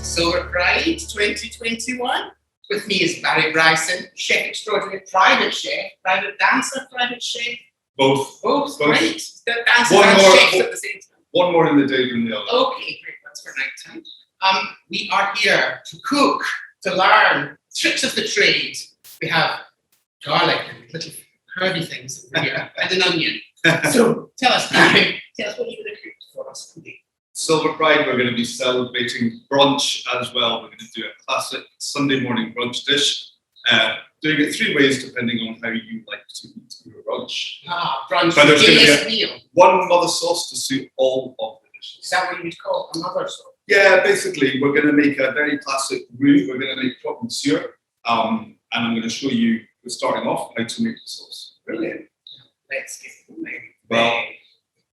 Silver Pride 2021. With me is Barry Bryson, chef extraordinary, private chef, private dancer, private chef. Both. Great. The dancers and chefs at the same time. One more in the day than the other. Okay, great. That's for night time. We are here to cook, to learn tricks of the trade. We have garlic and little herby things over here, and an onion. So tell us, Barry, what you're going to cook for us today. Silver Pride, we're going to be celebrating brunch as well. We're going to do a classic Sunday morning brunch dish. Doing it three ways depending on how you like to eat your brunch. Brunch, but there's going to be meal. One mother sauce to suit all of the dishes. Is that what you'd call a mother sauce? Yeah, basically, we're going to make a very classic roux. We're going to make croque monsieur. And I'm going to show you, starting off, how to make the sauce. Brilliant. Let's get it. Well,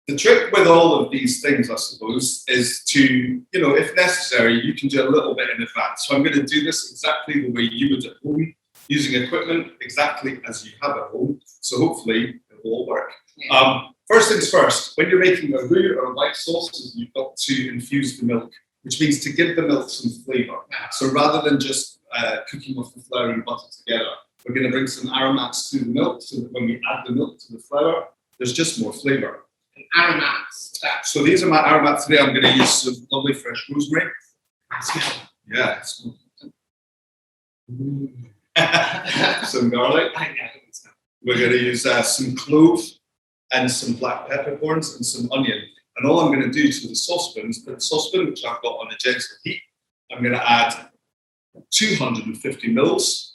the trick with all of these things, I suppose, is to, if necessary, you can do a little bit in advance. So I'm going to do this exactly the way you would at home, using equipment exactly as you have at home. So hopefully it will all work. Yeah. First things first, when you're making a roux or a white sauce, you've got to infuse the milk, which means to give the milk some flavour. So rather than just cooking off the flour and butter together, we're going to bring some aromats to the milk so that when we add the milk to the flour, there's just more flavour. Aromats. So these are my aromats today. I'm going to use some lovely fresh rosemary. Yeah. Some garlic. We're going to use some clove and some black peppercorns and some onion. And all I'm going to do to the saucepan, which I've got on a gentle heat, I'm going to add 250 mils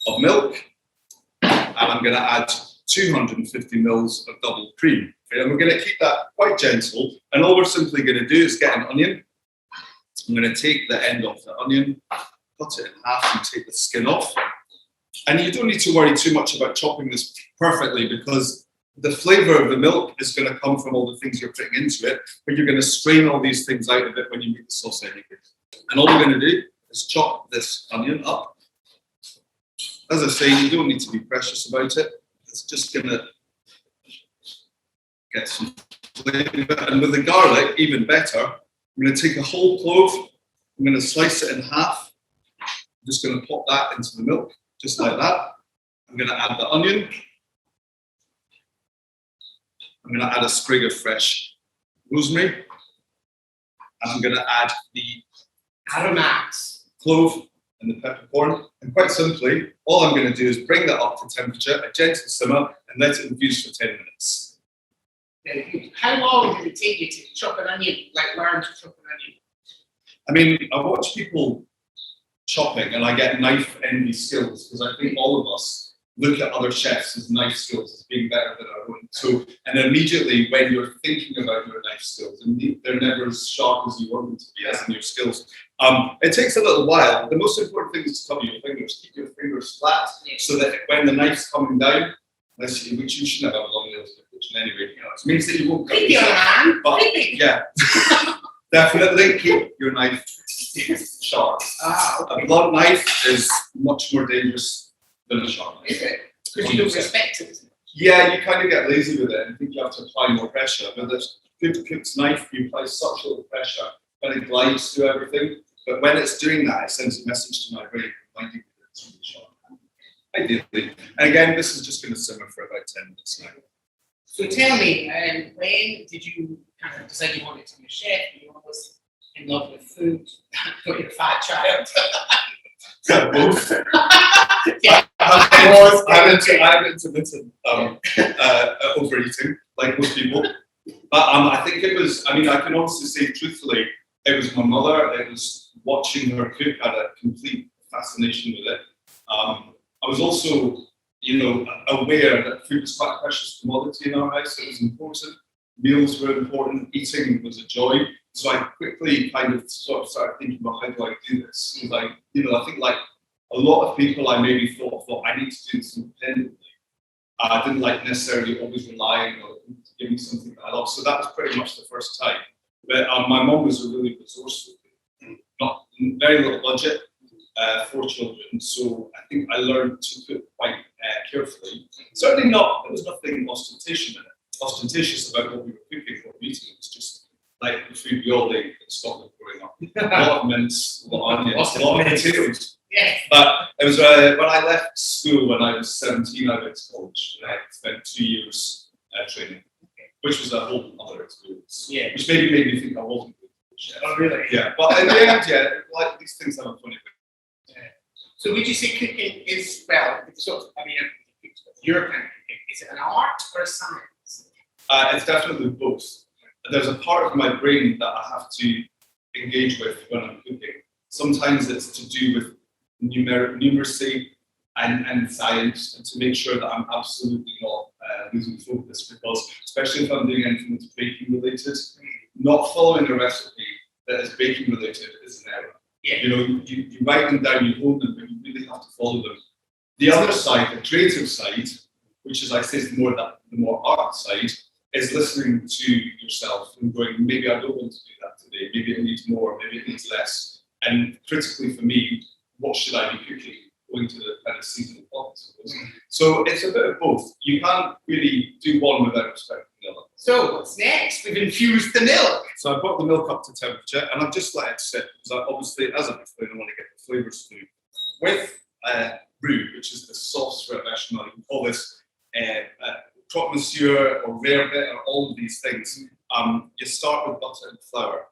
of milk, and I'm going to add 250 mils of double cream. Okay, and we're going to keep that quite gentle. And all we're simply going to do is get an onion. I'm going to take the end off the onion, cut it in half and take the skin off. And you don't need to worry too much about chopping this perfectly because the flavour of the milk is going to come from all the things you're putting into it, but you're going to strain all these things out of it when you make the sauce anyway. And all we're going to do is chop this onion up. As I say, you don't need to be precious about it. It's just going to get some flavour. And with the garlic, even better, I'm going to take a whole clove, I'm going to slice it in half. I'm just going to pop that into the milk, just like that. I'm going to add the onion. I'm going to add a sprig of fresh rosemary. And I'm going to add the aromats, clove and the peppercorn. And quite simply, all I'm going to do is bring that up to temperature, a gentle simmer, and let it infuse for 10 minutes. Very good. How long did it take you to chop an onion, learn to chop an onion? I mean, I watch people chopping and I get knife envy skills because I think all of us look at other chefs as knife skills as being better than our own. So, and immediately when you're thinking about your knife skills, and they're never as sharp as you want them to be as in your skills. It takes a little while. The most important thing is to cover your fingers. Keep your fingers flat so that when the knife's coming down, which you shouldn't have long nails in the kitchen anyway, it means that you won't cut yourself. But yeah, definitely keep your knife sharp. Okay. A blunt knife is much more dangerous than a sharp knife. Is it? Because you don't respect it. Yeah, you kind of get lazy with it and think you have to apply more pressure. But this good cook's knife, you apply such little pressure, but it glides through everything. But when it's doing that, it sends a message to my brain reminding me that it's really sharp. Ideally. And again, this is just going to simmer for about 10 minutes now. So tell me, when did you kind of decide you wanted to be a chef? You were always in love with food, got your fat child. Both. Yeah. I'm intermittent overeating, like most people. But I think it was, I can honestly say truthfully, it was my mother, it was watching her cook, I had a complete fascination with it. I was also, aware that food was quite a precious commodity in our house. It was important. Meals were important. Eating was a joy. So I quickly kind of sort of started thinking about how do I do this? I think like a lot of people I maybe thought I need to do this independently. I didn't necessarily always relying on them to give me something that I love. So that was pretty much the first time. But my mom was a really resourceful, not very little budget, 4 children. So I think I learned to cook quite carefully. Certainly not, there was nothing ostentatious about what we were cooking, what we were eating. It was just like the food we all ate in Scotland growing up. a lot of mince, a lot of onions, a lot of potatoes. Yeah. But it was when I left school when I was 17, I went to college. And I spent 2 years training, which was a whole other experience. Yeah. Which maybe made me think I wasn't good. Oh, really? Yeah. But in the end, yeah, like these things have a funny thing. Yeah. So would you say cooking is, well, it's sort of, I mean, your kind of cooking, is it an art or a science? It's definitely both. There's a part of my brain that I have to engage with when I'm cooking. Sometimes it's to do with numeracy and science, and to make sure that I'm absolutely not losing focus, because especially if I'm doing anything that's baking related, not following a recipe that is baking related is an error. Yeah. You know, you write them down, you hold them, but you really have to follow them. The other side, the creative side, which is, I say, the more art side, is listening to yourself and going, maybe I don't want to do that today, maybe it needs more, maybe it needs less. And critically for me, what should I be cooking? Going to the kind of seasonal pot, I suppose. So it's a bit of both. You can't really do one without respecting the other. So what's next? We've infused the milk. So I've got the milk up to temperature, and I've just let it sit, because I obviously, as I've explained, I want to get the flavours through. With roux, which is the sauce for a bechamel, you can call this croque monsieur or rarebit or all of these things. You start with butter and flour.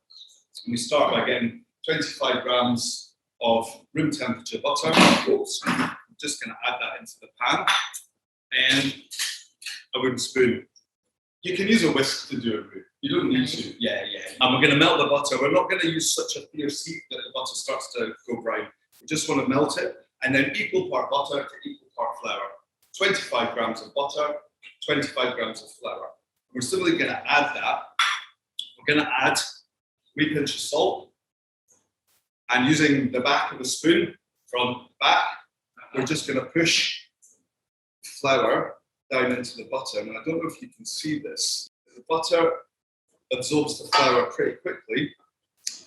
And we start by getting 25 grams of room temperature butter. I'm just going to add that into the pan, and a wooden spoon. You can use a whisk to do a roux. You don't need to. Yeah. And we're going to melt the butter. We're not going to use such a fierce heat that the butter starts to go brown. We just want to melt it, and then equal part butter to equal part flour. 25 grams of butter, 25 grams of flour. We're simply going to add that. We're going to add a wee pinch of salt, and using the back of a spoon from back, we're just going to push flour down into the butter. And I don't know if you can see this. The butter absorbs the flour pretty quickly,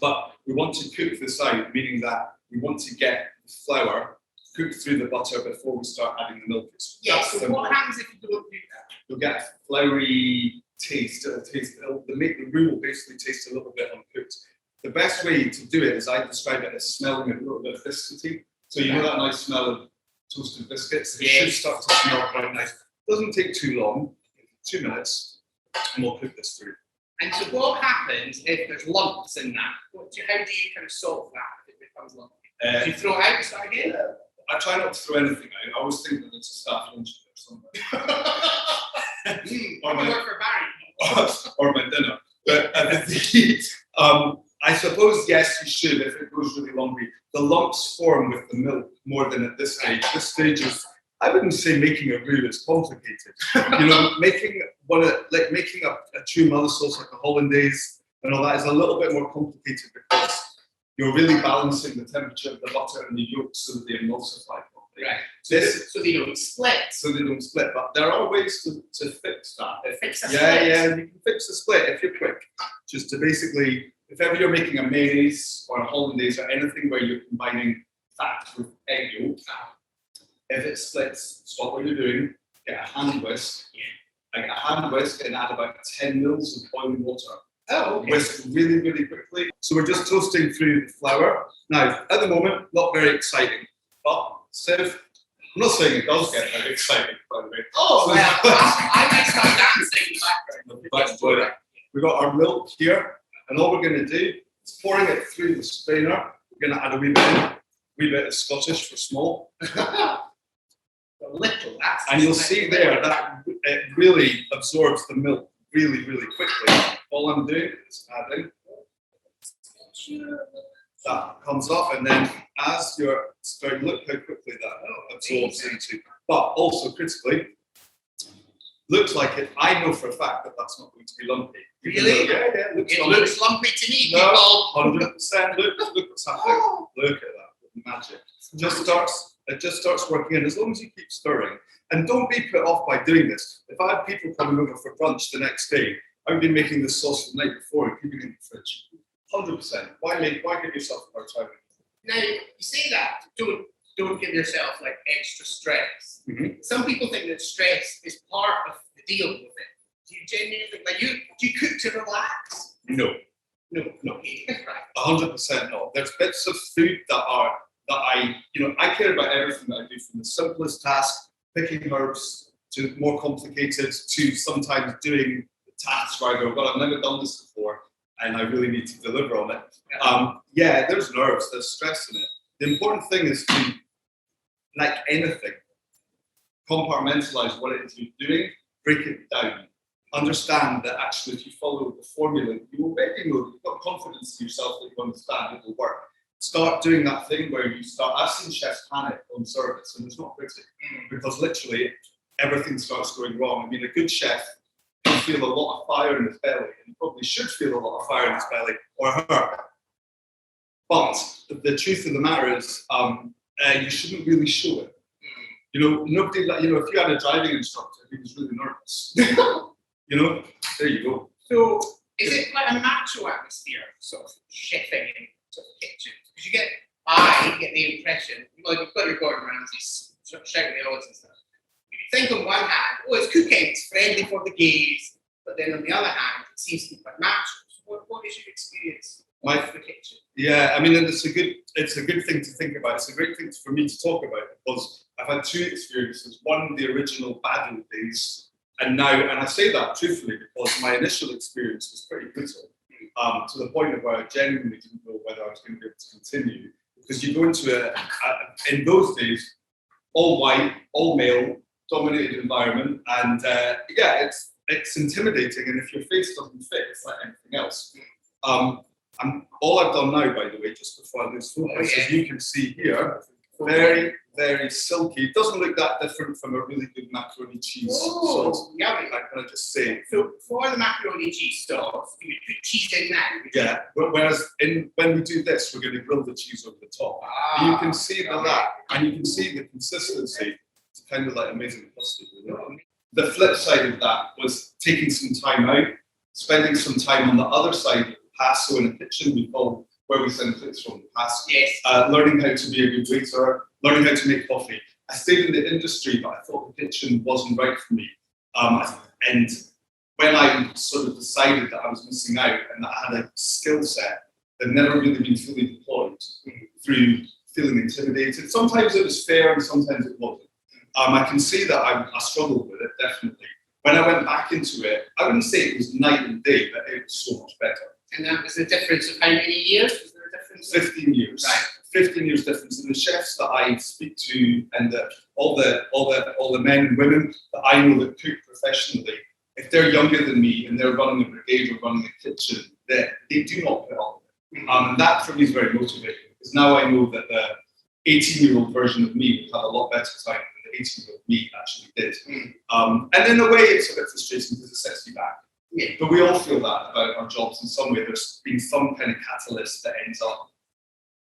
but we want to cook this out, meaning that we want to get the flour cooked through the butter before we start adding the milk. Yes. So what happens if you don't do that? You'll get a floury taste. The roux will basically taste a little bit uncooked. The best way to do it is I describe it as smelling a little bit biscuity. So you know that nice smell of toasted biscuits? It should start to smell quite nice. Doesn't take too long, 2 minutes, and we'll cook this through. And so what happens if there's lumps in that? How do you kind of solve that if it becomes lumpy? Do you throw it out and start again? I try not to throw anything out. I always think that it's a staff lunch or somewhere. Or my work for Barry. Or my dinner. But I suppose, yes, you should if it goes really lumpy. The lumps form with the milk more than at this stage. This stage is, I wouldn't say making a roux is complicated. You know, making a true mother sauce like a hollandaise and all that is a little bit more complicated, because you're really balancing the temperature of the butter and the yolks so that they emulsify properly. Right. So they don't split. So they don't split. But there are ways to fix that. Fix a split. Yeah, you can fix the split if you're quick. Just to basically, if ever you're making a mayonnaise or a hollandaise or anything where you're combining fat with egg yolk, if it splits, stop what you're doing, get a hand whisk. I get a hand whisk and add about 10 mils of boiling water. Oh, okay. Whisk really, really quickly. So we're just toasting through the flour. Now, at the moment, not very exciting, but Siv, I'm not saying it does get very exciting, by the way. Oh, well, I might start dancing in the background. We've got our milk here, and all we're going to do is pouring it through the strainer. We're going to add a wee bit of Scottish for small. A little, and you'll see there that it really absorbs the milk really, really quickly. All I'm doing is adding. That comes up, and then as you're starting, look how quickly that absorbs into. But also critically, looks like it. I know for a fact that that's not going to be lumpy. Really? Yeah. It looks lumpy to me, no, people. 100%. Look what's happening. Look at that. Magic. It just starts working in, as long as you keep stirring. And don't be put off by doing this. If I had people coming over for brunch the next day, I would be making this sauce the night before and keeping it in the fridge. 100%. Why give yourself a hard time? Now, you say that, don't give yourself like extra stress. Mm-hmm. Some people think that stress is part of the deal with it. Do you genuinely think, like, do you cook to relax? No. Okay, right. 100% not. There's bits of food that I care about everything that I do, from the simplest task, picking herbs, to more complicated, to sometimes doing tasks where I go, well, I've never done this before, and I really need to deliver on it. There's nerves, there's stress in it. The important thing is to, like anything, compartmentalize what it is you're doing, break it down. Understand that actually if you follow the formula, you already know, you've got confidence in yourself that you understand it will work. Start doing that thing where you start, I've seen chefs panic on service, and it's not pretty, because literally everything starts going wrong. I mean, a good chef can feel a lot of fire in his belly, and he probably should feel a lot of fire in his belly, or her. But the truth of the matter is, you shouldn't really show it. Nobody, if you had a driving instructor who was really nervous, there you go. So is it like a macho atmosphere, sort of chefing in sort of kitchens? Because I get the impression, you've got Gordon Ramsay's sort of shouting the odds and stuff. You think on one hand, it's cooking, it's friendly for the gays, but then on the other hand, it seems to be quite macho. So what is your experience of the kitchen? Yeah, I mean, it's a good thing to think about. It's a great thing for me to talk about, because I've had two experiences. One, the original bad old days, and now, and I say that truthfully because my initial experience was pretty brutal, to the point of where I genuinely didn't know whether I was going to be able to continue. Because you go into in those days, all white, all male, dominated environment, and it's intimidating. And if your face doesn't fit, it's like anything else. And all I've done now, by the way, just before I lose focus, as you can see here, very, very silky. It doesn't look that different from a really good macaroni cheese sauce. Yeah, I kind of just say. So for the macaroni cheese sauce, you put cheese in now. Yeah, whereas when we do this, we're going to grill the cheese over the top. You can see that, and you can see the consistency. It's kind of like amazing custard. The flip side of that was taking some time out, spending some time on the other side of the pass. So in a kitchen, we call where we send clips from the past. Yes. Learning how to be a good waiter, learning how to make coffee. I stayed in the industry, but I thought the kitchen wasn't right for me. And when I sort of decided that I was missing out and that I had a skill set that never really been fully deployed through feeling intimidated. Sometimes it was fair and sometimes it wasn't. I can see that I struggled with it, definitely. When I went back into it, I wouldn't say it was night and day, but it was so much better. And that was the difference of how many years? Was there a difference? 15 years. Right. 15 years difference. And the chefs that I speak to, and all the men and women that I know that cook professionally, if they're younger than me and they're running a brigade or running a kitchen, they do not put up with it. And that for me is very motivating, because now I know that the 18-year-old version of me will have a lot better time than the 18-year-old me actually did. And in a way, it's a bit frustrating because it sets you back. Yeah. But we all feel that about our jobs in some way. There's been some kind of catalyst that ends up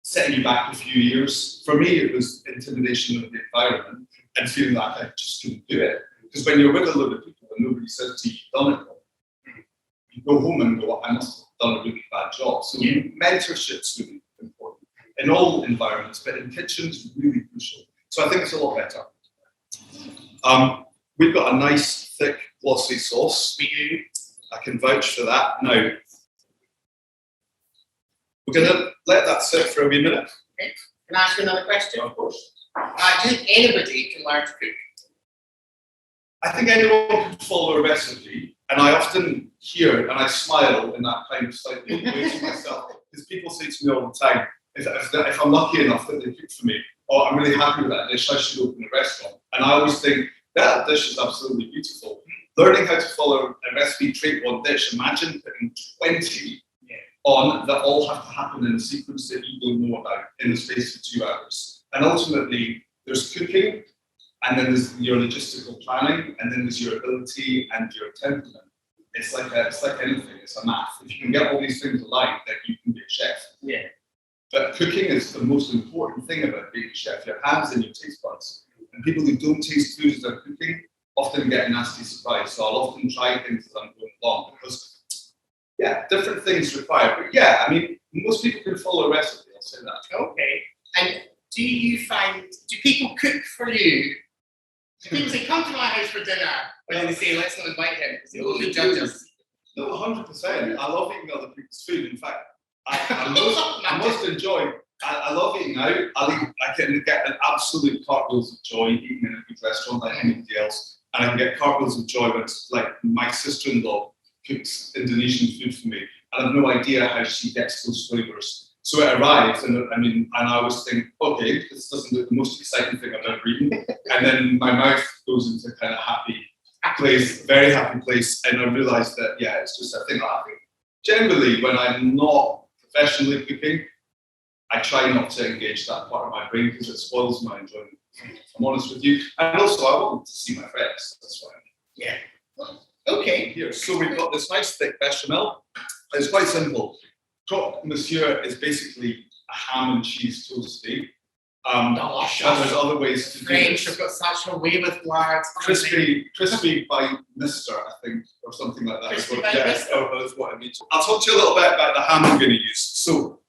setting you back a few years. For me, it was intimidation of the environment and feeling like I just couldn't do it. Because when you're with a load of people and nobody says to you, you've done it wrong, you go home and go, I must have done a really bad job. So mentorship's really important in all environments, but in kitchens, really crucial. So I think it's a lot better. We've got a nice, thick, glossy sauce. I can vouch for that. Now, we're going to let that sit for a wee minute. Okay. Can I ask you another question? Of course. Do you think anybody can learn to cook? I think anyone can follow a recipe, and I often hear and I smile in that kind of slightly way to myself, because people say to me all the time, if I'm lucky enough that they cook for me, or I'm really happy with that dish, I should open a restaurant. And I always think, that dish is absolutely beautiful. Learning how to follow a recipe, trait one dish, imagine putting 20 on that all have to happen in a sequence that you don't know about in the space of 2 hours. And ultimately, there's cooking, and then there's your logistical planning, and then there's your ability and your temperament. It's like anything, it's a math. If you can get all these things aligned, then you can be a chef. Yeah. But cooking is the most important thing about being a chef, your hands and your taste buds. And people who don't taste food as they're cooking often get a nasty surprise. So I'll often try things as I'm going along, because different things require. But I mean, most people can follow a recipe, I'll say that. Okay. And do people cook for you? Do people say, come to my house for dinner? Or do they say, let's not invite him because he'll only judge us? No, 100%. I love eating other people's food. In fact, I must enjoy. I love eating out. I can get an absolute cartwheels of joy eating in a good restaurant like anybody else. And I can get cartwheels of joy when it's like my sister-in-law cooks Indonesian food for me. And I have no idea how she gets those flavors. So it arrives, and I always think, okay, this doesn't look the most exciting thing I've ever eaten. And then my mouth goes into kind of happy place, very happy place. And I realise that, yeah, it's just a thing. I think generally, when I'm not professionally cooking, I try not to engage that part of my brain because it spoils my enjoyment. If I'm honest with you. And also, I want to see my friends. That's why. Yeah. Okay. Here, so we've got this nice thick bechamel. It's quite simple. Croque monsieur is basically a ham and cheese toasty. Delicious. And there's other ways to do French it. have got such a way with words. Crispy by Mister, I think, or something like that. Crispy by Mister. That's what I mean. I'll talk to you a little bit about the ham I'm going to use. So,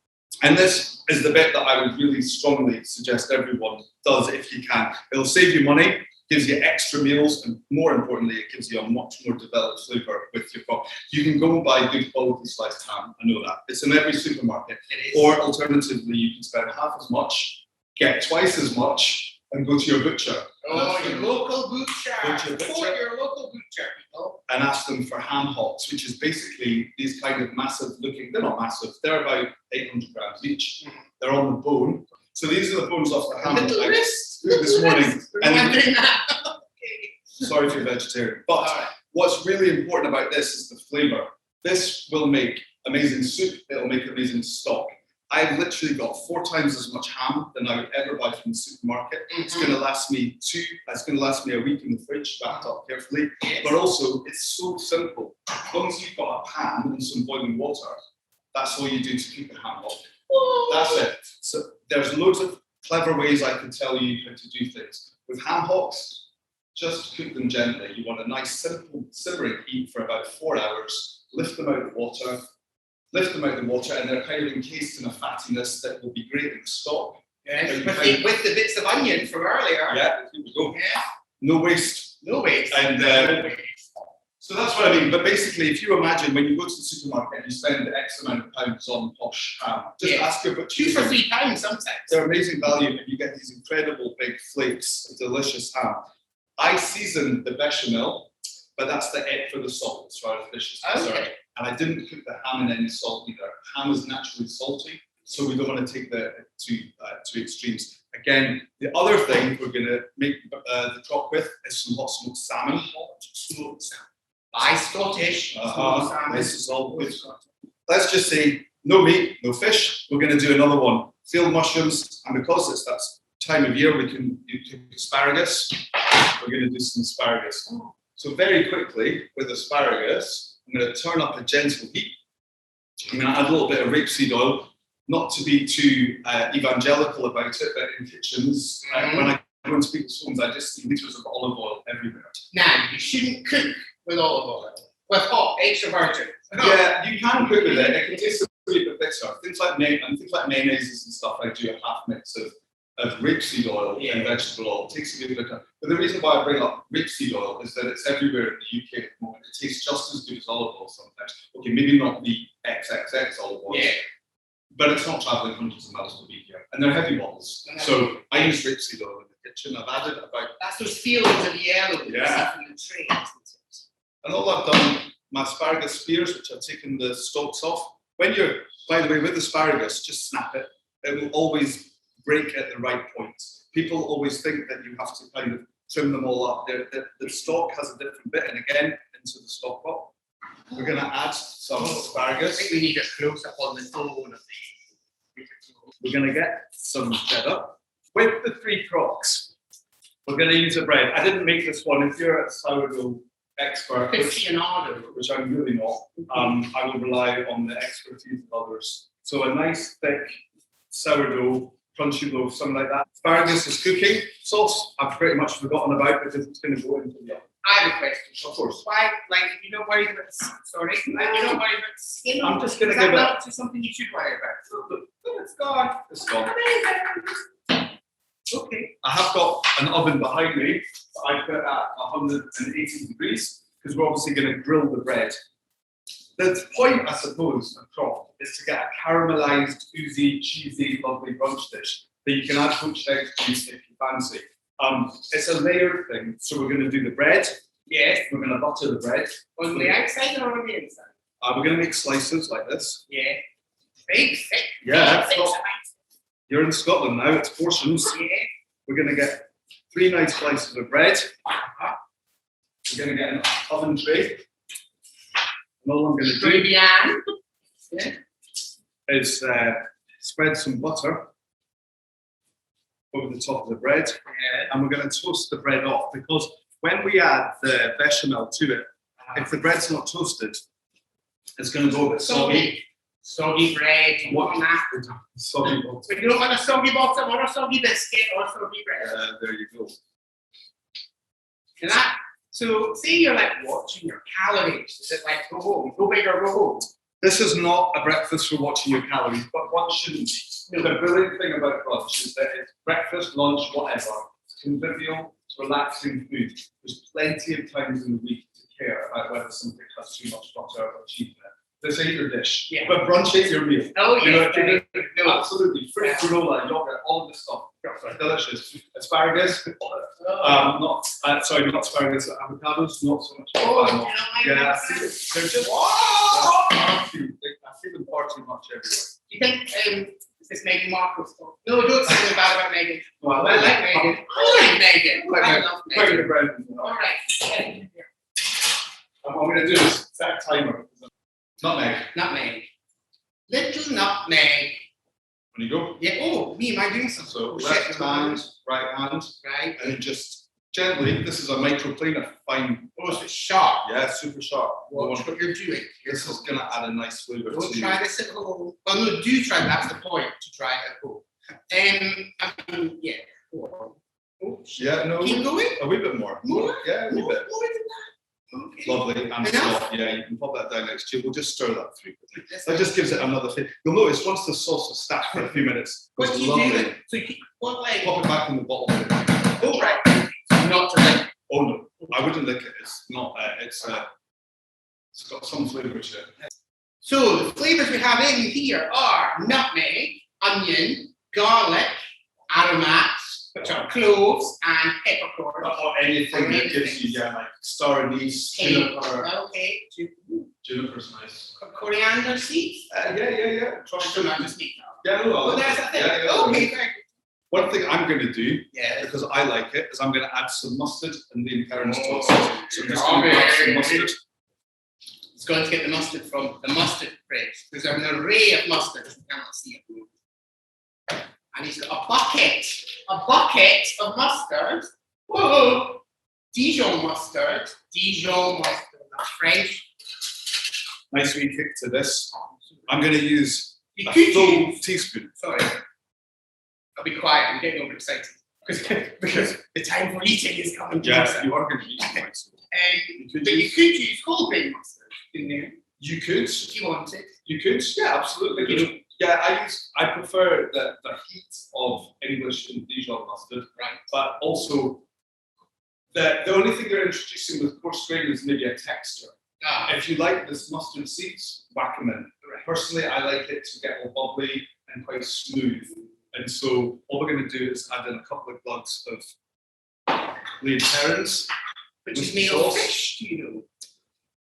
and this is the bit that I would really strongly suggest everyone does if you can. It'll save you money, gives you extra meals, and more importantly, it gives you a much more developed flavour with your croque. You can go and buy good quality sliced ham, I know that. It's in every supermarket. Or alternatively, you can spend half as much, get twice as much, and go to your butcher. Oh, your local butcher. Support your local butcher, people. And ask them for ham hocks, which is basically these kind of massive looking, they're not massive, they're about 800 grams each. They're on the bone. So these are the bones off the ham Little wrist this morning. I'm doing that. Sorry if you're vegetarian. But what's really important about this is the flavour. This will make amazing soup, it'll make amazing stock. I've literally got 4 times as much ham than I would ever buy from the supermarket. It's going to last me a week in the fridge, wrapped up carefully. But also, it's so simple. As long as you've got a pan and some boiling water, that's all you do to cook the ham hock. That's it. So there's loads of clever ways I can tell you how to do things. With ham hocks, just cook them gently. You want a nice, simple simmering heat for about 4 hours. Lift them out of the water. And they're kind of encased in a fattiness that will be great in the stock. Yes, with the bits of onion from earlier. Yeah, here we go. Yeah. No waste. No waste. And so that's what I mean. But basically, if you imagine when you go to the supermarket and you spend X amount of pounds on posh ham, just ask your butcher. 2 for £3 sometimes. They're amazing value, and you get these incredible big flakes of delicious ham. I season the bechamel, but that's the egg for the salt as far as fish is concerned. Okay. And I didn't cook the ham in any salt either. Ham is naturally salty, so we don't want to take the two extremes. Again, the other thing we're going to make the croque with is some hot smoked salmon. By Scottish. Salmon. This is all good. Let's just say no meat, no fish. We're going to do another one. Field mushrooms, and because it's that time of year, you can asparagus. We're going to do some asparagus. So very quickly with asparagus, I'm going to turn up a gentle heat. I'm going to add a little bit of rapeseed oil, not to be too evangelical about it, but in kitchens, when I go into people's homes, I just see liters of olive oil everywhere. Now, you shouldn't cook with olive oil, with hot, extra virgin. Yeah, you can cook with it. It can taste a bit bitter. Things like mayonnaises and stuff, I do a half mix of rapeseed oil and vegetable oil. It takes a bit bitter. But the reason why I bring up rapeseed oil is that it's everywhere in the UK at the moment. It tastes just as good as olive oil sometimes. Okay, maybe not the XXX olive oil. Yeah. But it's not travelling hundreds of miles to be here. And they're heavy bottles. So I use rapeseed oil in the kitchen. I've added about... That's those fields of yellow that you see from the trains. And all I've done, my asparagus spears, which I've taken the stalks off. When you're, by the way, with asparagus, just snap it. It will always break at the right point. People always think that you have to kind of trim them all up. The stalk has a different bit, and again, into the stock pot. We're going to add some asparagus. I think we need a close-up on the phone of the... We're going to get some cheddar. With the 3 croques, we're going to use a bread. I didn't make this one. If you're a sourdough expert, which I'm really not, I will rely on the expertise of others. So a nice, thick sourdough, crunchy loaf, something like that. Asparagus is cooking. Sauce, I've pretty much forgotten about because it's going to go into the oven. I have a question. Of course. Why, like, if you don't worry about the skin, I'm just going to give it. Not to something you should worry about. Oh, it's gone. It's gone. Amazing. Okay. I have got an oven behind me that I put at 180 degrees because we're obviously going to grill the bread. The point, I suppose, of crop is to get a caramelized, oozy, cheesy, lovely brunch dish that you can add poached eggs to if you fancy. It's a layered thing, so we're going to do the bread. Yes. We're going to butter the bread. On the outside or on the inside? We're going to make slices like this. Yeah. Big, thick. Yeah, big, thick. You're in Scotland now, it's portions. Yeah. We're going to get 3 nice slices of bread. We're going to get an oven tray. And all I'm going to do is spread some butter over the top of the bread. And we're going to toast the bread off, because when we add the bechamel to it, if the bread's not toasted, it's going to go a bit soggy. Soggy bread. What? Soggy butter. If you don't want a soggy butter, or a soggy biscuit, or soggy bread. There you go. And that, so say you're like watching your calories. Is it like go home, go big or go home? This is not a breakfast for watching your calories, but one shouldn't. The brilliant thing about brunch is that it's breakfast, lunch, whatever. It's convivial, it's relaxing food. There's plenty of times in the week to care about whether something has too much butter or cheese in it. This ain't your dish. Yeah. But brunch ain't your meal. Oh, yeah. Absolutely. Fruit, granola, yogurt, all of this stuff. Delicious. Asparagus. Not asparagus. Avocados, not so much. Yeah, they're just. I see them far too much everywhere. Do you think is this Meghan Markle stuff? No, don't say anything bad about Meghan. Well, I like Meghan. I like Meghan. I love Meghan. All right. What I'm going to do is set a timer. Nutmeg. Nutmeg. Little nutmeg. When you go. Yeah. Oh, me, am I doing something? So left hand, right hand. Right. And just gently, this is a microplaner, fine. Oh, so it's sharp. Yeah, super sharp. Watch what you're doing. This is going to add a nice flavour to it. Don't try this at home. Well, no, do try. That's the point, to try it at home. Yeah. Oh, yeah, no. Keep going. A wee bit more. More? Yeah, a wee bit. More than that. Okay. Lovely and soft. Yeah, you can pop that down next to you. We'll just stir that through. That just gives it another thing. You'll notice once the sauce is stacked for a few minutes, what do you do? So you keep what way? Pop it back in the bottle. Oh, right. Not to lick. Oh no, I wouldn't lick it. It's not. It's got some flavour to it. So the flavours we have in here are nutmeg, onion, garlic, aromats, which are cloves and peppercorns. Or anything that gives you, like star anise, juniper. Okay. Juniper's nice. Coriander seeds? Yeah. Try some I just need now. Yeah, no. Oh, there's a thing. Yeah. Okay, very good. One thing I'm going to do, yeah, because I like it, is I'm going to add some mustard and the appearance to it. So I'm just going to add some mustard. It's going to get the mustard from the mustard fridge. There's an array of mustards. You cannot see it. And he's got a bucket of mustard. Whoa! Dijon mustard. That's French. Nice wee kick to this. I'm going to use a full teaspoon. Sorry. I'll be quiet. I'm getting overexcited because the time for eating is coming. Yeah, you are going to eat it. But you could use whole grain mustard in there. You could. If you wanted. You could. Yeah, absolutely. Yeah, I prefer the heat of English and Dijon mustard. Right. But also, the only thing you're introducing with coarse grain is maybe a texture. If you like this mustard seeds, whack them in. Right. Personally, I like it to get all bubbly and quite smooth. And so all we're going to do is add in a couple of glugs of laid herrings, which is made of fish, you know.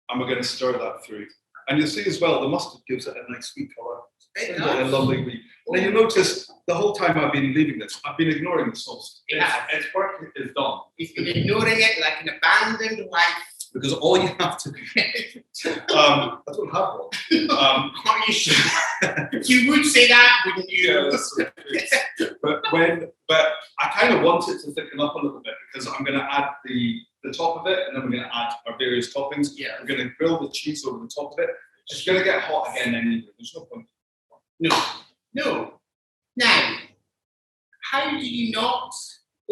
And we're going to stir that through. And you'll see as well, the mustard gives it a nice sweet colour. A lovely wee. Now you'll notice the whole time I've been leaving this, I've been ignoring the sauce. Its work is done. He's been ignoring it like an abandoned wife. Because all you have to do, I don't have one. Are you sure? You would say that, wouldn't you? Yeah, that's right. But I kind of want it to thicken up a little bit because I'm going to add the top of it, and then we're going to add our various toppings. Yeah. We're going to grill the cheese over the top of it. It's going to get hot again anyway. There's no point. No. Now, how do you not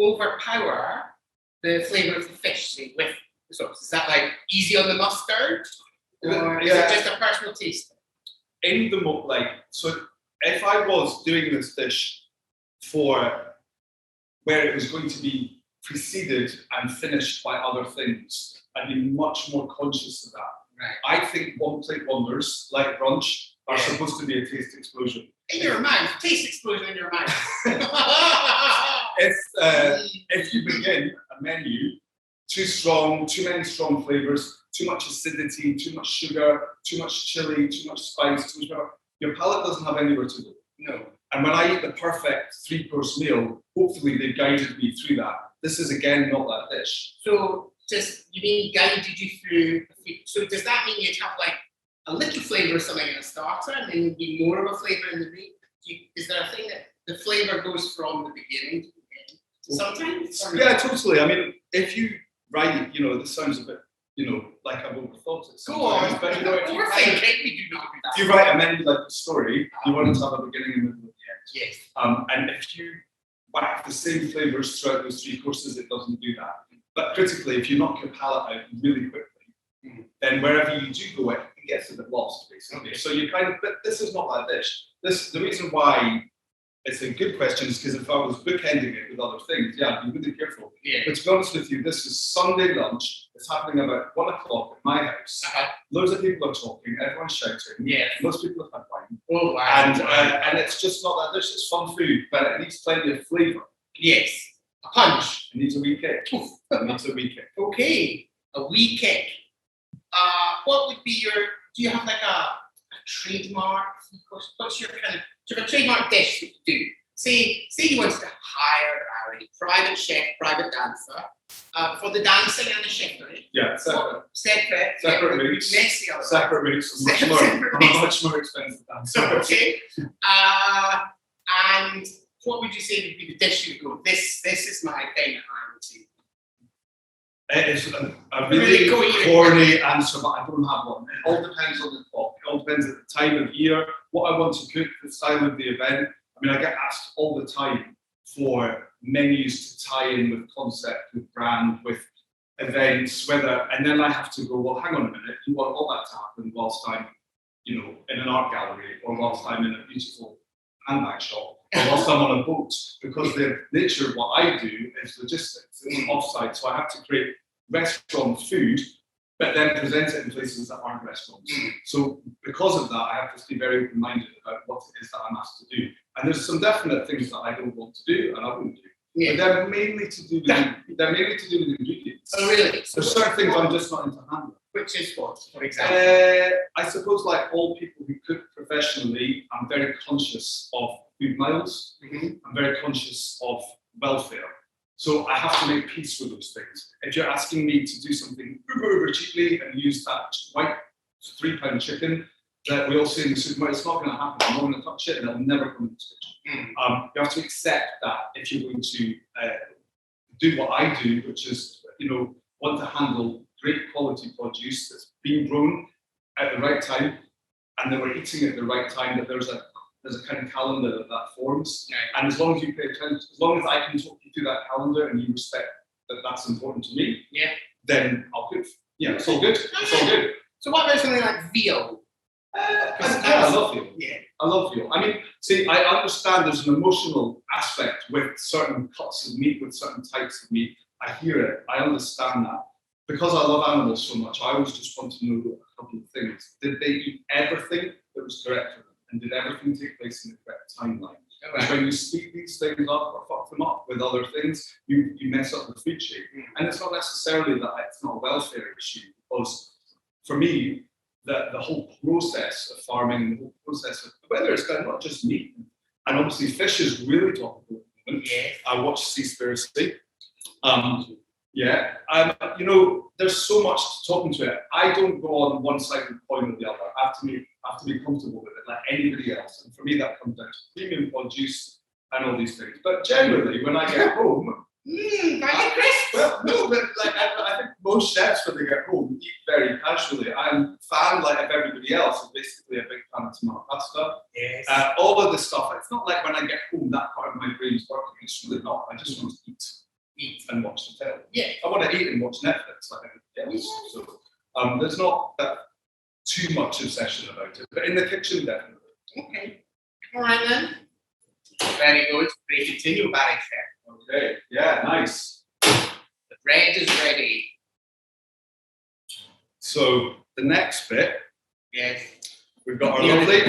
overpower the flavour of the fish, say, with the sauce? Is that like easy on the mustard? Or is it just a personal taste? In the so if I was doing this dish for where it was going to be preceded and finished by other things, I'd be much more conscious of that. Right. I think one-plate wonders, like brunch, are Yeah. supposed to be a taste explosion. In your mouth, taste explosion in your mouth. If you begin a menu too strong, too many strong flavors, too much acidity, too much sugar, too much chili, too much spice, too much pepper, your palate doesn't have anywhere to go. No. And when I eat the perfect 3-course meal, hopefully they've guided me through that. This is again not that dish. So you mean guided you through the food? So does that mean you'd have like a little flavour of something in a starter and then be more of a flavour in the meat? Is there a thing that the flavour goes from the beginning to the end? Sometimes? Yeah, totally. I mean, if you write, this sounds a bit, like I've overthought it. Go on. But if you We're write, thinking we do not do that. if you write a menu like a story, you want it to have a beginning, a middle, and the end. Yes. And if you whack the same flavours throughout those 3 courses, it doesn't do that. But critically, if you knock your palate out really quickly, then wherever you do go, it gets a bit lost, basically. Okay. So you but this is not that dish. The reason why it's a good question is because if I was bookending it with other things, I'd be really careful. Yeah. But to be honest with you, this is Sunday lunch. It's happening about 1 o'clock at my house. Loads of people are talking, everyone's shouting. Yeah. Most people have had wine. Oh, wow. And it's just not that dish. It's fun food, but it needs plenty of flavour. Yes. A punch. It needs a wee kick. It needs a wee kick. Okay. A wee kick. What would be do you have like a trademark? What's your kind of, do you have a trademark dish that you do? Say you wanted to hire a private chef, private dancer, for the dancing and the chefing. Yeah, separate. Separate rates. Messy. Separate rates. Much more expensive dancer. Okay. And what would you say would be the dish you go, this is my thing that I would do? It is a really corny answer, but I don't have one. It all depends on the clock. It all depends at the time of year, what I want to cook, the style of the event. I mean, I get asked all the time for menus to tie in with concept, with brand, with events, and then I have to go, well, hang on a minute, you want all that to happen whilst I'm, in an art gallery, or whilst I'm in a beautiful handbag shop, or whilst I'm on a boat, because the nature of what I do is logistics. It's offsite, so I have to create restaurant food, but then present it in places that aren't restaurants. So because of that, I have to be very open-minded about what it is that I'm asked to do. And there's some definite things that I don't want to do, and I wouldn't do. Yeah. But they're mainly to do with ingredients. Oh, really? There's certain things I'm just not into handling. Which is what, for example? I suppose, like all people who cook professionally, I'm very conscious of food miles. I'm very conscious of welfare. So I have to make peace with those things. If you're asking me to do something uber cheaply and use that white £3 chicken that we all see in the supermarket, it's not going to happen. I'm not going to touch it, and it'll never come into the kitchen. You have to accept that if you're going to do what I do, which is, want to handle great quality produce that's being grown at the right time, and that we're eating at the right time, that there's a kind of calendar that forms. And as long as you pay attention, as long as I can talk you through that calendar and you respect that that's important to me, then I'll cook. Yeah, it's all good. It's all good. So what about something like veal? I love veal. Yeah, I love veal. I mean, see, I understand there's an emotional aspect with certain cuts of meat, with certain types of meat. I hear it. I understand that. Because I love animals so much, I always just want to know a couple of things. Did they eat everything that was correct for them? And did everything take place in the correct timeline? Because when you speed these things up or fuck them up with other things, you mess up the food chain. And it's not necessarily that it's not a welfare issue, because for me, the whole process of farming, the whole process of whether it's not just meat, and obviously fish is really topical at the moment. I watch Seaspiracy. There's so much talking to it. I don't go on one side of the coin or the other. I have to be comfortable with it like anybody else. And for me, that comes down to premium produce and all these things. But generally, when I get home, I think most chefs, when they get home, eat very casually. I'm a fan, like of everybody else, is basically a big fan of tomato pasta. Yes. All of this stuff. It's not like when I get home, that part of my brain's working. It's really not. I just want to eat and watch the telly. Yeah. I want to eat and watch Netflix like everybody else. So there's not too much obsession about it. But in the kitchen, definitely. Okay. All right then. Very good. We continue, Barry. Okay. Yeah, nice. The bread is ready. So the next bit, Yes. we've got our lovely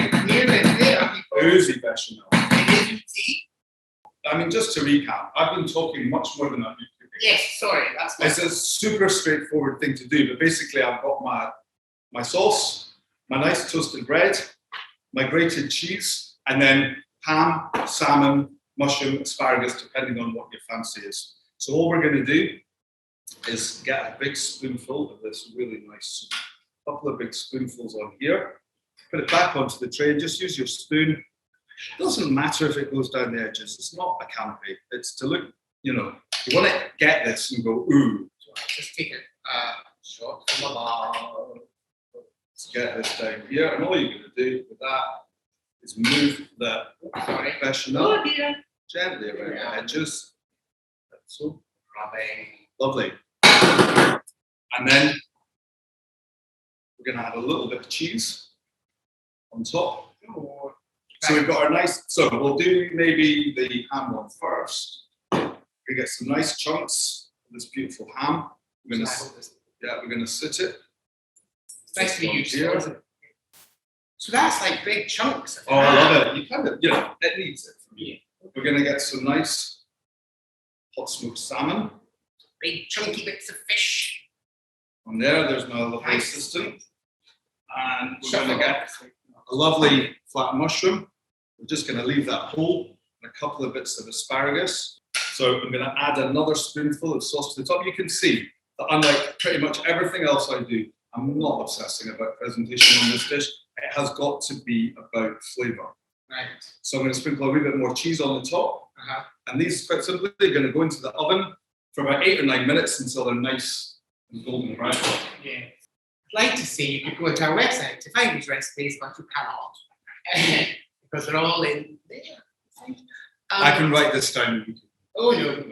oozy bechamel. It is tea. I mean, just to recap, I've been talking much more than I've been cooking. Yes, sorry, that's It's a super straightforward thing to do, but basically I've got my sauce, my nice toasted bread, my grated cheese, and then ham, salmon, mushroom, asparagus, depending on what your fancy is. So all we're going to do is get a big spoonful of this really nice soup. A couple of big spoonfuls on here. Put it back onto the tray. Just use your spoon. It doesn't matter if it goes down the edges. It's not a canopy. It's to look, you want to get this and go, ooh. So I just take a shot from the bowl. Let's get this down here. And all you're going to do with that is move the bechamel gently around the edges. So Rubbing. lovely. And then we're going to add a little bit of cheese on top. So we've got our nice, so we'll do maybe the ham one first. We get some nice chunks of this beautiful ham. We're going to sit it. It's nice to be used to, isn't it? So that's like big chunks. Oh, I love it. You kind of, it needs it for me. We're going to get some nice hot smoked salmon. Big chunky bits of fish. On there, there's my lovely assistant. And we're going to get a lovely flat mushroom. We're just going to leave that whole and a couple of bits of asparagus. So I'm going to add another spoonful of sauce to the top. You can see that unlike pretty much everything else I do, I'm not obsessing about presentation on this dish. It has got to be about flavour. Right. So I'm going to sprinkle a wee bit more cheese on the top. And these, quite simply, are going to go into the oven for about 8 or 9 minutes until they're nice and golden brown. Yeah. I'd like to say you could go to our website to find these recipes, but you cannot. Because they're all in there. I can write this down. Oh, no.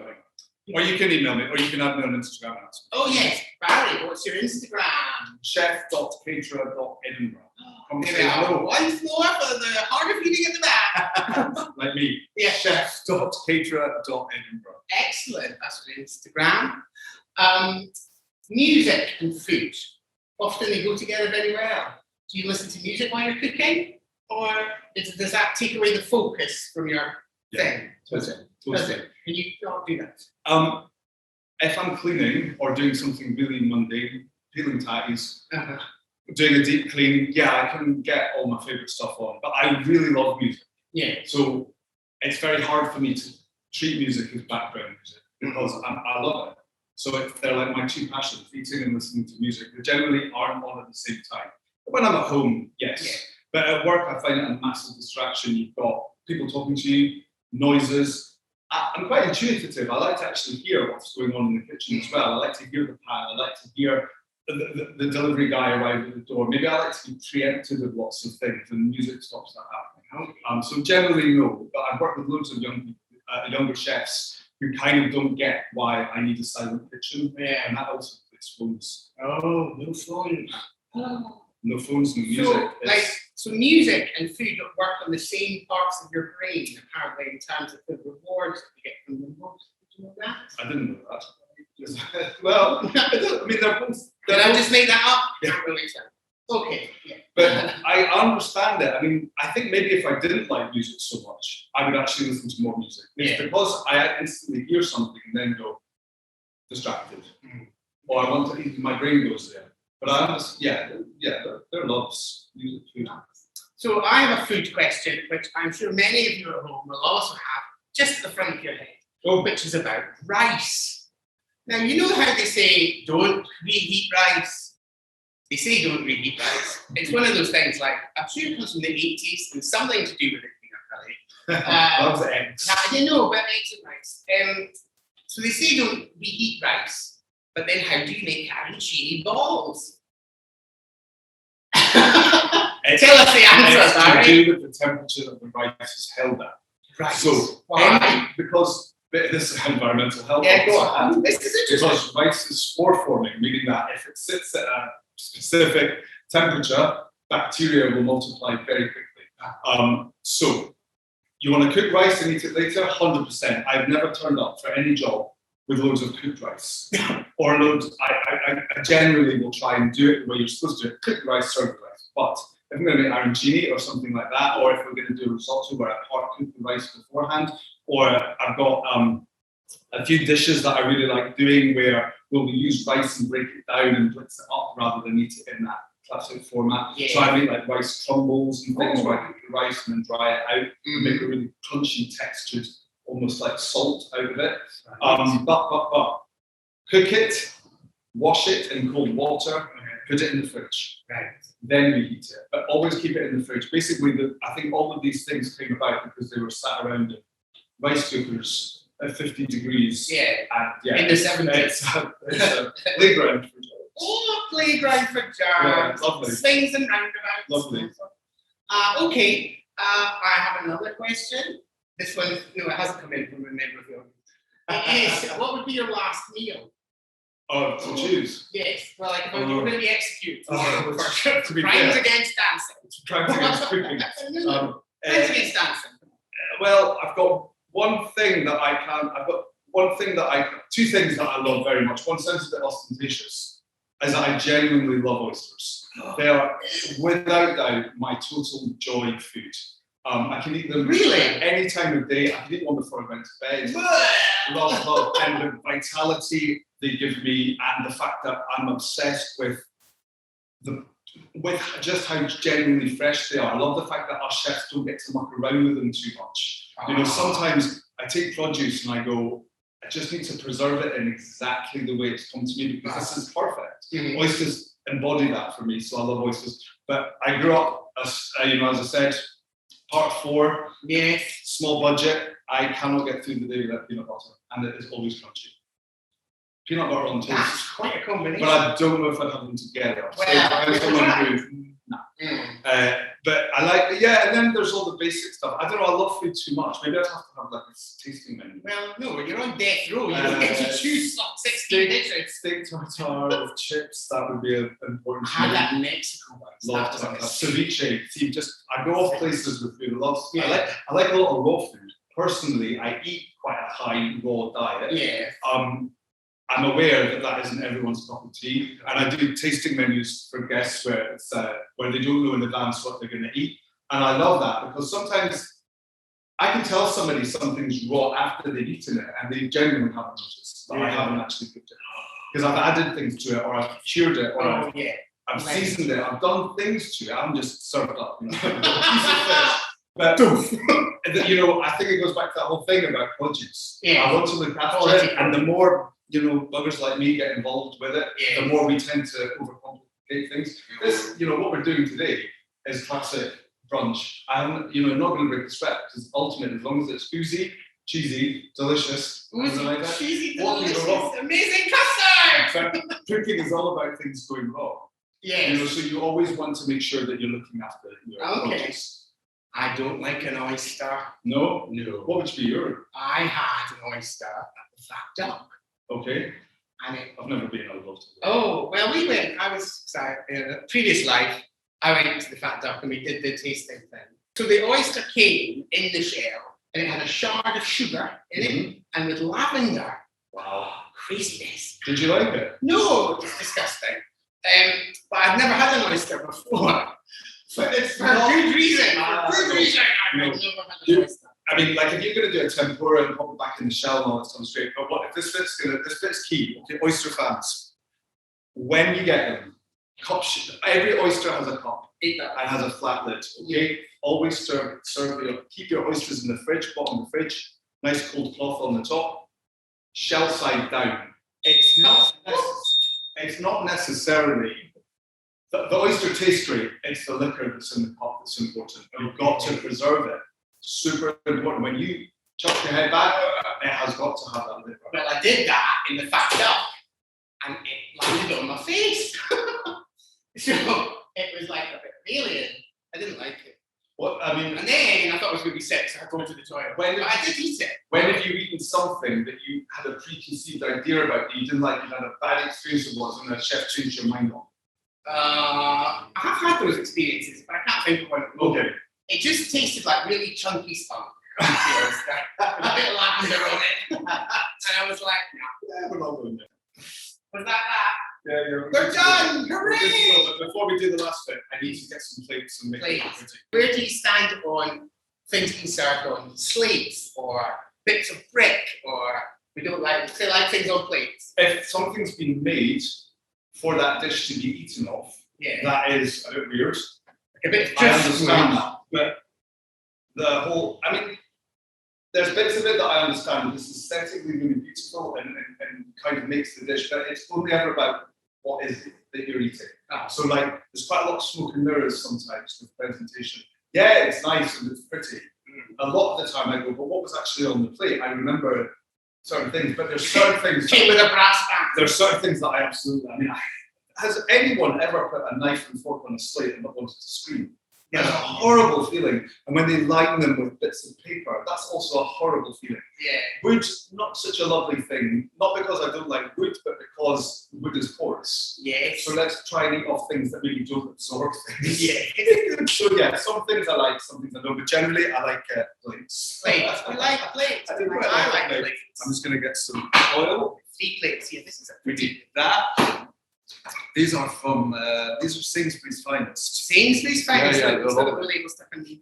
Or you can email me, or you can add me on Instagram. Oh, yes. Barry, what's your Instagram? chef.caterer.edinburgh. Come There say we are. hello. Once more for the harder feeding at the back. Like me. Yeah. chef.caterer.edinburgh. Excellent. That's on Instagram. Music and food. Often they go together very well. Do you listen to music while you're cooking? Or does that take away the focus from your thing? Does it? Can you not do that? If I'm cleaning or doing something really mundane, peeling ties, doing a deep clean, I can get all my favourite stuff on. But I really love music. Yeah. So it's very hard for me to treat music as background music because I love it. So if they're like my two passions, eating and listening to music, they generally aren't on at the same time. But when I'm at home, yes. Yeah. But at work, I find it a massive distraction. You've got people talking to you, noises. I'm quite intuitive. I like to actually hear what's going on in the kitchen as well. I like to hear the pan. I like to hear the delivery guy arrive at the door. Maybe I like to be preempted with lots of things, and music stops that happening. So generally, no. But I've worked with loads of younger chefs who kind of don't get why I need a silent kitchen. Yeah. And that also includes phones. Oh, no phones. Oh. No phones, no music. So music and food work on the same parts of your brain, apparently, in terms of the rewards that you get from the most. Did you know that? I didn't know that. Well, I mean, they're both. Did I just make that up? Yeah. Really so. Okay. Yeah. But I understand it. I mean, I think maybe if I didn't like music so much, I would actually listen to more music. It's because I instantly hear something and then go distracted, or I want to. My brain goes there. But I understand. There loves music food. So I have a food question, which I'm sure many of you at home will also have, just at the front of your head, which is about rice. Now, you know how they say, don't reheat rice? They say don't reheat rice. It's one of those things like, I'm sure it comes from the 80s and something to do with it being a curry. Loves eggs. I didn't know about eggs and rice. So they say don't reheat rice. But then how do you make arancini balls? Tell us the answer, Barry. It's to do with the temperature that the rice is held at. Right. So, why? Because this is environmental health. Yeah, go on. This is interesting. Because rice is spore forming, meaning that if it sits at a specific temperature, bacteria will multiply very quickly. So, you want to cook rice and eat it later? 100%. I've never turned up for any job with loads of cooked rice. Or loads, I generally will try and do it the way you're supposed to do it, cooked rice, served rice. But if I'm going to make arancini or something like that, or if we're going to do a risotto where I part cook the rice beforehand, or I've got a few dishes that I really like doing where we'll use rice and break it down and blitz it up rather than eat it in that classic format. Yeah. So I make like rice crumbles and things where I cook the rice and then dry it out and make a really crunchy textured, almost like salt out of it. But cook it, wash it in cold water, put it in the fridge. Right. Then we eat it, but always keep it in the fridge. Basically, I think all of these things came about because they were sat around in rice cookers at 50 degrees. Yeah. And In the 70s. It's a playground for jars. Oh, playground for jars. Yeah, lovely. Swings and roundabouts. Lovely. Okay. I have another question. This one, no, it hasn't come in from a member of the audience. It is, what would be your last meal? Oh, to choose. Yes. Well, like, if you were going to be executed for to be crimes fair. against dancing. Crimes against cooking. Crimes against dancing. Well, I've got one thing that I can. I've got one thing that I. Two things that I love very much. One sounds a bit ostentatious, is that I genuinely love oysters. They are, without doubt, my total joy food. I can eat them Really? any time of day. I can eat one before I went to bed. love, and the vitality they give me, and the fact that I'm obsessed with just how genuinely fresh they are. I love the fact that our chefs don't get to muck around with them too much. You know, sometimes I take produce and I go, I just need to preserve it in exactly the way it's come to me because this is perfect. Mm-hmm. Oysters embody that for me, so I love oysters. But I grew up, as I said, part 4, Yes. small budget. I cannot get through the day without peanut butter, and it is always crunchy. Peanut butter on toast. That's quite a combination. But I don't know if I'd have them together. Well, So I'm someone who, nah. But I like, and then there's all the basic stuff. I don't know, I love food too much. Maybe I'd have to have like a tasting menu. Well, no, you're on death row. You don't get to choose 16 dishes. Steak tartare with chips, that would be an important. I had that in Mexico once. Love That that. was Ceviche. See, I go off places with food. Yeah. I like a lot of raw food. Personally, I eat quite a high raw diet. Yeah. I'm aware that isn't everyone's cup of tea, and I do tasting menus for guests where they don't know in advance what they're going to eat, and I love that because sometimes I can tell somebody something's raw after they've eaten it, and they genuinely haven't noticed that I haven't actually cooked it because I've added things to it, or I've cured it, or I've seasoned it, I've done things to it. I'm just served up, you know, a piece of fish. But I think it goes back to that whole thing about produce. Yeah. I want to look after it, and the more buggers like me get involved with it, the more we tend to overcomplicate things. This, what we're doing today is classic brunch. I'm, not going to break the sweat because ultimately, as long as it's oozy, cheesy, delicious, cheesy, what can go wrong? Amazing custard. Cooking is all about things going wrong. Yes. So you always want to make sure that you're looking after your produce. I don't like an oyster. No? No. What would be your? I had an oyster at the Fat Duck. Okay. And I've never been. I would love to. Oh, well, we went. In a previous life, I went to the Fat Duck and we did the tasting thing. So the oyster came in the shell and it had a shard of sugar in it and with lavender. Wow. Craziness. Did you like it? No, it was disgusting. But I've never had an oyster before. But it's for good reason. For good reason. I've never had an oyster. I mean, like if you're going to do a tempura and pop it back in the shell and all that sounds great, but what if this bit's key? Okay, oyster fans, when you get them, every oyster has a cup and has a flat lid. Okay, always keep your oysters in the fridge, bottom of the fridge, nice cold cloth on the top, shell side down. It's not necessarily. The oyster tastes great. It's the liquor that's in the pot that's important. You've got to preserve it. Super important. When you chuck your head back, it has got to have that liquor. Well, I did that in the Fat Duck, and it landed on my face. So it was like a bit alien. I didn't like it. And then I thought it was going to be sick, so I had to go to the toilet. But I did eat it. When have you eaten something that you had a preconceived idea about that you didn't like, you had a bad experience with was, and the chef changed your mind on? I have had those experiences, but I can't think of one. Okay. It just tasted like really chunky spunk. details. With a bit of lavender on it. And I was like, Yeah, we're not doing it. was that that? Yeah, yeah. We're done! We're good to Hooray! go, but before we do the last bit, I need to get some plates and make it Plates. pretty. Where do you stand on things being served on slates or bits of brick, or we don't like things on plates? If something's been made for that dish to be eaten off, Yeah. that is a bit weird. Like a bit of I driftwood. understand that, but the whole, I mean, there's bits of it that I understand. It's aesthetically really beautiful and kind of makes the dish, but it's only ever about what is it that you're eating. So like, there's quite a lot of smoke and mirrors sometimes with presentation. Yeah, it's nice and it's pretty. A lot of the time I go, but what was actually on the plate? I remember certain things, but there's certain things. Came with a brass band. There's certain things that I absolutely, has anyone ever put a knife and fork on a slate and not wanted to scream? It's a horrible feeling. And when they line them with bits of paper, that's also a horrible feeling. Yeah. Wood's not such a lovely thing, not because I don't like wood, but because wood is porous. Yes. So let's try and eat off things that really don't absorb things. Yeah. So yeah, some things I like, some things I don't, but generally I like plates. Plates. We like plates. I do quite I like like plates. plates. I'm just going to get some oil. 3 plates here. This is a We pretty. need that. These are from, these are Sainsbury's Finest. Sainsbury's Finest. Yeah, yeah, Instead they're of the label stuck on the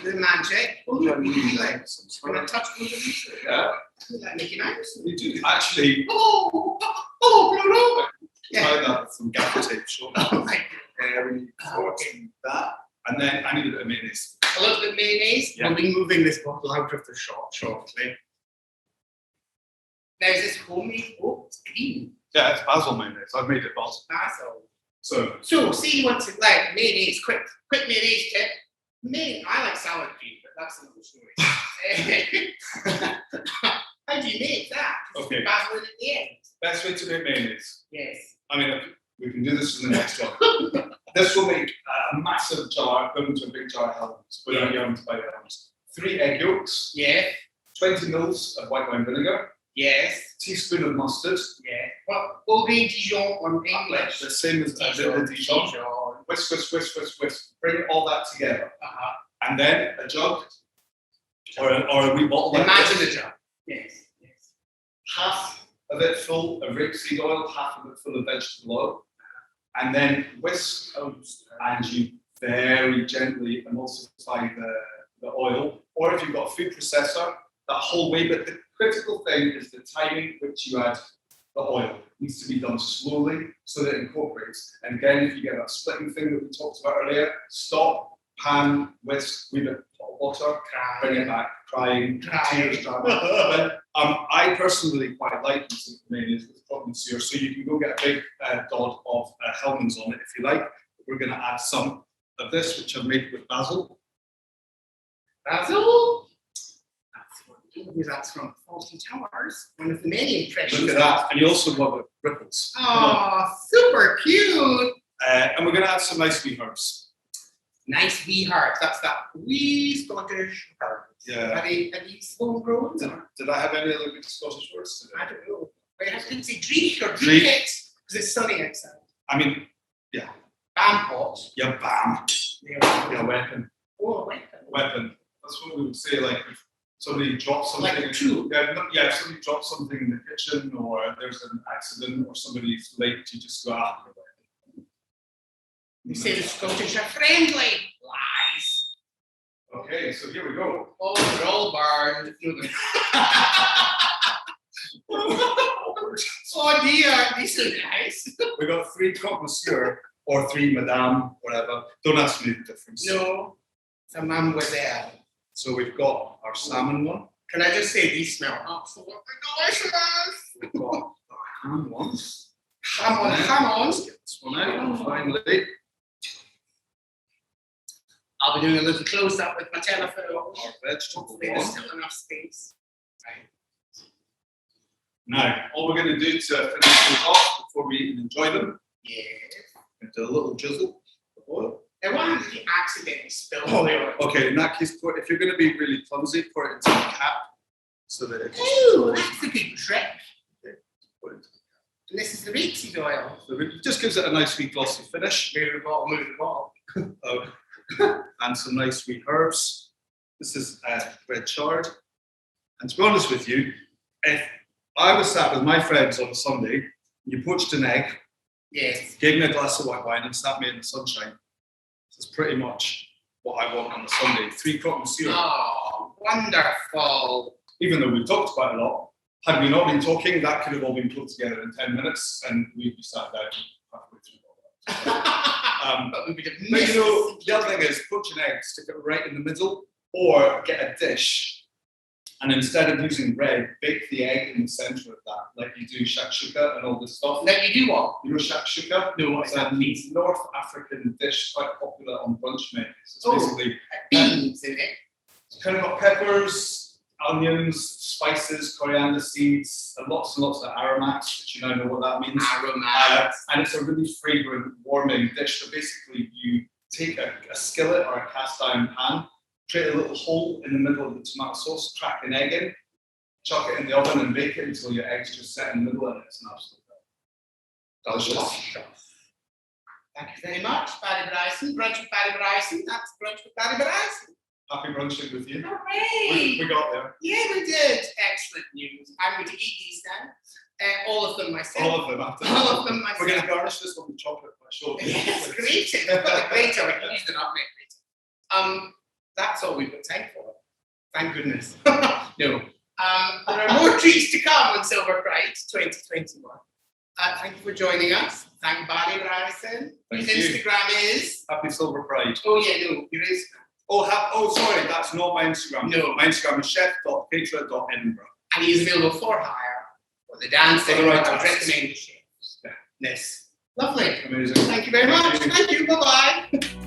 the magic. Oh, look, we like. We're gonna touch one of these. Yeah, We like Mickey Mouse. we do. Actually, Oh, no. Yeah. try that with some gaffer tape, sure. Oh my We need that. And then I need a bit of mayonnaise. A little bit of mayonnaise. Yeah. We'll be moving this bottle out of the shop shortly. There's this homemade oat cream. Yeah, it's basil mayonnaise. I've made it basil. Basil. So, See you want to like mayonnaise, quick mayonnaise tip. I like sour cream, but that's another story. How do you make that? Okay. Basil at the end. best way to make mayonnaise. Yes. I mean, we can do this in the next one. This will make a massive jar, put into a big jar of almonds, without you having to buy the almonds. 3 egg yolks, Yeah. 20 mils of white wine vinegar, Yes. teaspoon of mustard, Yeah. Well, Eau Dijon on English. the same as the Dijon. Whisk, whisk, whisk, whisk, whisk. Bring all that together. Uh-huh. And then a jug or a wee bottle like Imagine this. a jar. Yes. Yes. Half of it full of rapeseed oil, half of it full of vegetable oil. And then whisk and you very gently emulsify the oil. Or if you've got a food processor, that whole way. But the critical thing is the timing which you add the oil. It needs to be done slowly so that it incorporates. And again, if you get that splitting thing that we talked about earlier, stop, pan, whisk, wee bit of hot water, bring it back, crying, tears, drama. But I personally quite like using mayonnaise with problems here. So you can go get a big dot of Hellmann's on it if you like. We're going to add some of this, which I've made with basil. Basil. That's from Faulty Towers. One of the many impressions. Look at that. And you also love it, ripples. Oh, super cute. And we're going to add some nice wee herbs. Nice wee heart. That's that wee Scottish herb. Yeah. Are they slow grown? Did I have any other good Scottish words today? I don't know. Wait, I didn't say dreek or Dreek. dreek it because it's sunny outside. I mean, Bam pot. yeah, bam. Yeah, weapon. Oh, a weapon. Weapon. That's what we would say, like, if somebody drops something. Like a tool. Yeah, if somebody drops something in the kitchen or there's an accident or somebody's late, you just go after them. They say the Scottish are friendly. Lies. Okay, so here we go. Oh, they're all burned. Oh dear, these are nice. We got 3 connoisseur or 3 madame, whatever. Don't ask me the difference. No, it's a mademoiselle. So we've got our salmon one. Can I just say these smell absolutely delicious? We've got our ham ones. Ham on. Let's get this one out finally. I'll be doing a little close up with my telephone. Our vegetable Hopefully there's one. still enough space. Right. Now, all we're going to do to finish these off before we even enjoy them, Yeah. do a little drizzle of oil. And what happens if you accidentally spill all the oil? Okay, in that case, if you're going to be really clumsy, pour it into the cap so that it Ooh, that's a good trick. put it into And this is the rapeseed oil. so it just gives it a nice wee glossy finish. Move the bottle. And some nice sweet herbs. This is bread chard. And to be honest with you, if I was sat with my friends on a Sunday, you poached an egg, Yes. gave me a glass of white wine, and sat me in the sunshine, this is pretty much what I want on a Sunday. 3 croque monsieur. Oh, wonderful. Even though we've talked quite a lot, had we not been talking, that could have all been put together in 10 minutes, and we'd be sat down halfway through all that. But we would have But missed you know, the other thing is poach an egg, stick it right in the middle, or get a dish, and instead of using bread, bake the egg in the centre of that, like you do shakshuka and all this stuff. Let you do what? You know shakshuka? No, what It's is that? a North African dish quite popular on brunch menus. It's Oh. basically Beans in it. it's kind of got peppers, onions, spices, coriander seeds, and lots of aromats, which you now know what that means. Aromats. And it's a really fragrant, warming dish. So basically, you take a skillet or a cast iron pan, create a little hole in the middle of the tomato sauce, crack an egg in, chuck it in the oven, and bake it until your eggs just set in the middle, and it's an absolute delicious. Thank you very much, Paddy Bryson. Brunch with Paddy Bryson. That's Brunch with Paddy Bryson. Happy brunching with you. Hooray! We got there. Yeah, we did. Excellent news. I'm going to eat these now. All of them myself. All of them. After All of them myself. We're going to garnish this one with chocolate. I showed you. Yes, great. Put the grater. We can use the nutmeg grater. That's all we've got time for. Thank goodness. No. There are more treats to come on Silver Pride 2021. Thank you for joining us. Thank Barry Bryson. Thank His you. Instagram is. Happy Silver Pride. Oh yeah, no, there is. Sorry, that's not my Instagram. No. My Instagram is chef.petra.edinburgh. And he is available for hire for the dancing. For the right I would tasks. recommend the chefs. Yeah. Yes. Lovely. Amazing. Thank you very much. Thank you. Thank you. Bye bye.